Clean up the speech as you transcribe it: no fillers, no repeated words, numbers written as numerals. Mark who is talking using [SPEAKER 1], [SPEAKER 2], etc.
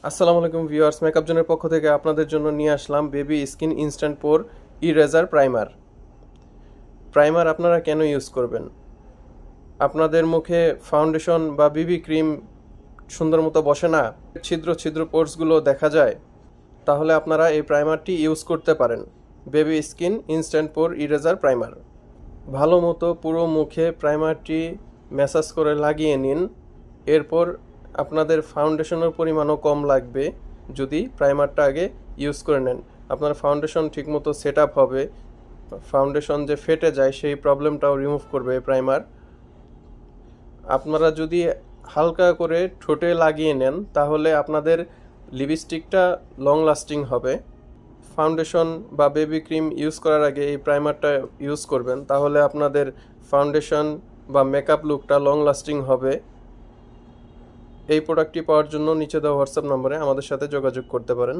[SPEAKER 1] আসসালামু আলাইকুম viewers, makeup জোনের পক্ষ থেকে আপনাদের জন্য নিয়ে আসলাম বেবি স্কিন ইনস্ট্যান্ট পোর ইরেজার প্রাইমার আপনারা কেন ইউজ করবেন? আপনাদের মুখে ফাউন্ডেশন বা বিবি ক্রিম সুন্দর মতো বসে না, ছিদ্র ছিদ্র পোর্সগুলো দেখা যায়, তাহলে আপনারা এই প্রাইমারটি ইউজ করতে পারেন। বেবি স্কিন ইনস্ট্যান্ট পোর ইরেজার প্রাইমার ভালো মতো পুরো মুখে প্রাইমারটি ম্যাসাজ করে লাগিয়ে নিন। এরপর আপনাদের ফাউন্ডেশনের পরিমাণও কম লাগবে যদি প্রাইমারটা আগে ইউজ করে নেন। আপনার ফাউন্ডেশন ঠিকমতো সেট আপ হবে, ফাউন্ডেশন যে ফেটে যায় সেই প্রবলেমটাও রিমুভ করবে প্রাইমার। আপনারা যদি হালকা করে ঠোঁটে লাগিয়ে নেন তাহলে আপনাদের লিপস্টিকটা লং লাস্টিং হবে। ফাউন্ডেশন বা বেবি ক্রিম ইউজ করার আগে এই প্রাইমারটা ইউজ করবেন, তাহলে আপনাদের ফাউন্ডেশন বা মেকআপ লুকটা লং লাস্টিং হবে। এই প্রোডাক্টটি পাওয়ার জন্য নিচে দেওয়া হোয়াটসঅ্যাপ নম্বরে আমাদের সাথে যোগাযোগ করতে পারেন।